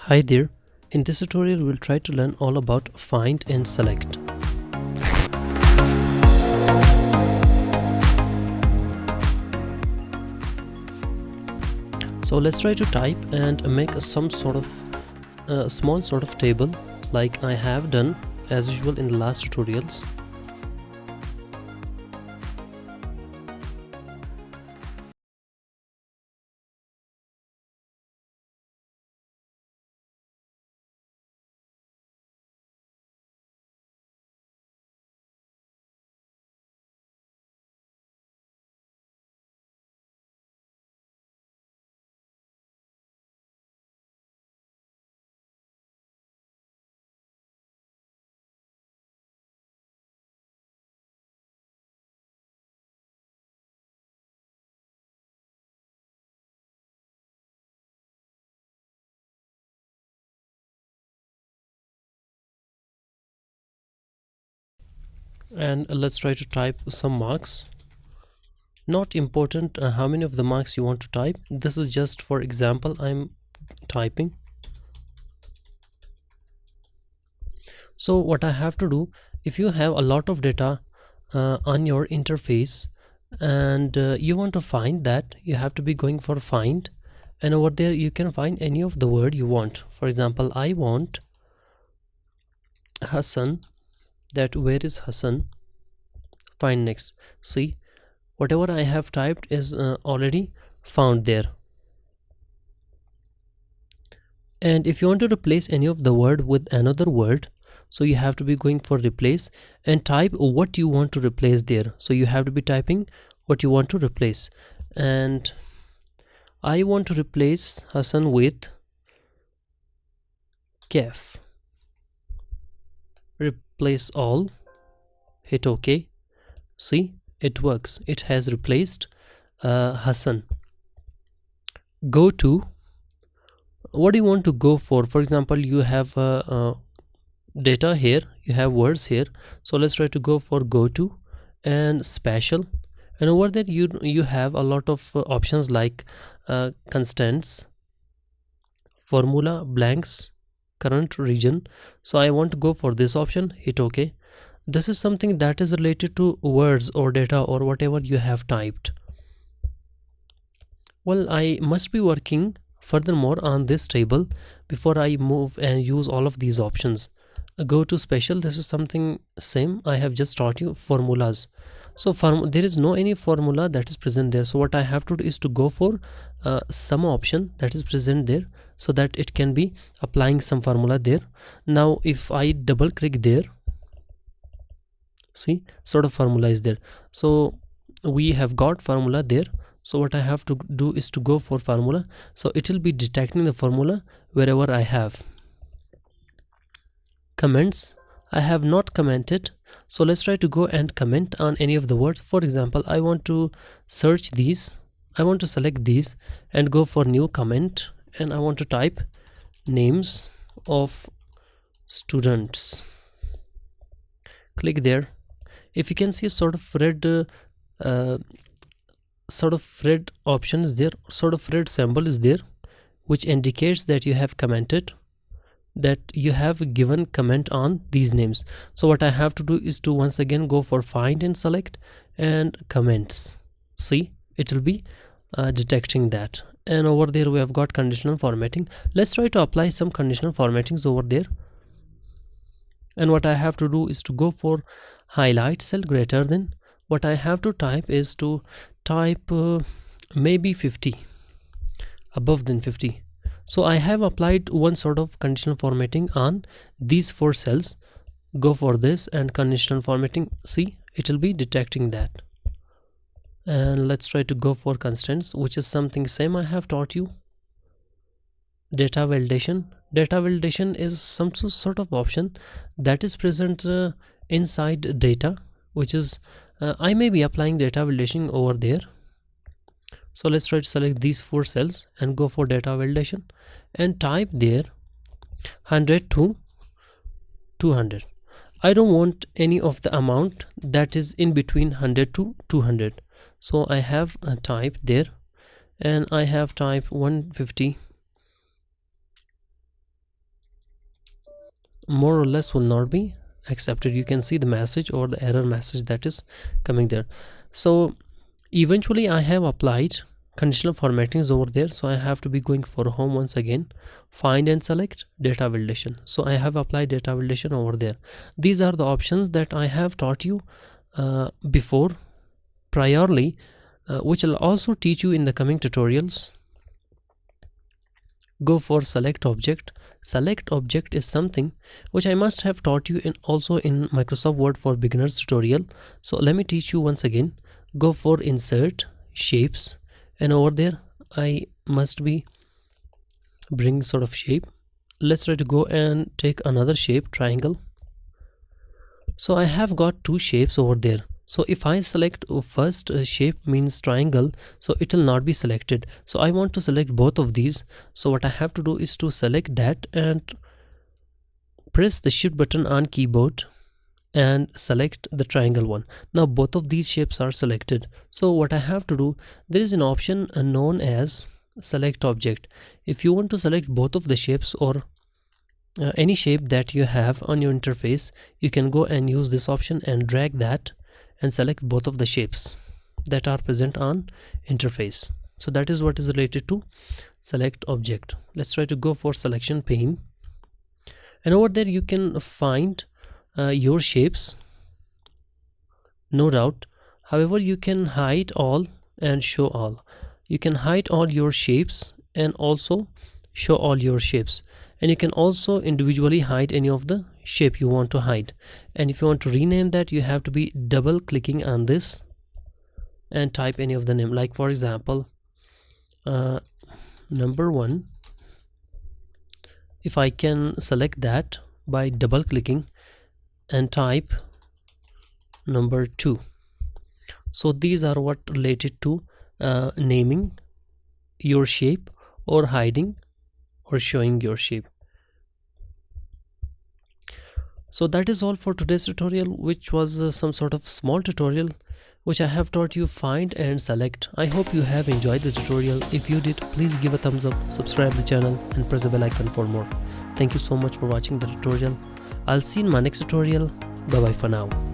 Hi there, in this tutorial we'll try to learn all about find and select. So let's try to type and make some sort of small sort of table like I have done as usual in the last tutorials. And let's try to type some marks. Not important how many of the marks you want to type. This is just for example I'm typing. So what I have to do, if you have a lot of data on your interface and you want to find that, you have to be going for find, and over there you can find any of the word you want. For example, I want Hassan. That where is Hassan? Find next. See, whatever I have typed is already found there. And if you want to replace any of the word with another word, so you have to be going for replace and type what you want to replace there. So you have to be typing what you want to replace, and I want to replace Hassan with Kaf. Replace all, hit OK. See, it works. It has replaced Hassan. Go to, what do you want to go for? For example, you have data here, you have words here, so let's try to go for go to and special, and over there you have a lot of options like constants, formula, blanks, current region. So I want to go for this option, hit OK. This is something that is related to words or data or whatever you have typed. Well, I must be working furthermore on this table before I move and use all of these options. Go to special, this is something same I have just taught you. Formulas, so there is no any formula that is present there, so what I have to do is to go for some option that is present there so that it can be applying some formula there. Now if I double click there, see, sort of formula is there, so we have got formula there. So what I have to do is to go for formula, so it will be detecting the formula wherever I have. Comments, I have not commented, so let's try to go and comment on any of the words. For example, I want to search these, I want to select these and go for new comment, and I want to type names of students. Click there. If you can see sort of red option is there, sort of red symbol is there, which indicates that you have commented, that you have given comment on these names. So what I have to do is to once again go for find and select and comments. See, it will be detecting that. And over there we have got conditional formatting. Let's try to apply some conditional formattings over there. And what I have to do is to go for highlight cell greater than, what I have to type is to type maybe 50, above than 50. So I have applied one sort of conditional formatting on these 4 cells. Go for this and conditional formatting. See, it will be detecting that. And let's try to go for constants, which is something same I have taught you. Data validation. Data validation is some sort of option that is present inside data, which is I may be applying data validation over there. So let's try to select these 4 cells and go for data validation and type there 100 to 200. I don't want any of the amount that is in between 100 to 200. So I have typed there, and I have typed 150 more or less will not be accepted. You can see the message or the error message that is coming there. So eventually I have applied conditional formattings over there, so I have to be going for home once again, find and select data validation. So I have applied data validation over there. These are the options that I have taught you before priorly, which I'll also teach you in the coming tutorials. Go for select object. Select object is something which I must have taught you also in Microsoft Word for Beginners tutorial. So let me teach you once again. Go for insert shapes, and over there I must be bring sort of shape. Let's try to go and take another shape, triangle. So I have got two shapes over there. So if I select first shape means triangle, so it will not be selected. So I want to select both of these. So what I have to do is to select that and press the shift button on keyboard and select the triangle one. Now both of these shapes are selected. So what I have to do, there is an option known as select object. If you want to select both of the shapes or any shape that you have on your interface, you can go and use this option and drag that and select both of the shapes that are present on interface. So that is what is related to select object. Let's try to go for selection pane, and over there you can find your shapes, no doubt. However, you can hide all and show all. You can hide all your shapes and also show all your shapes, and you can also individually hide any of the shape you want to hide. And if you want to rename that, you have to be double clicking on this and type any of the name, like for example number 1. If I can select that by double clicking and type number 2. So these are what related to naming your shape or hiding or showing your shape. So that is all for today's tutorial, which was some sort of small tutorial which I have taught you find and select. I hope you have enjoyed the tutorial. If you did, please give a thumbs up, subscribe the channel and press the bell icon for more. Thank you so much for watching the tutorial. I'll see you in my next tutorial. Bye bye for now.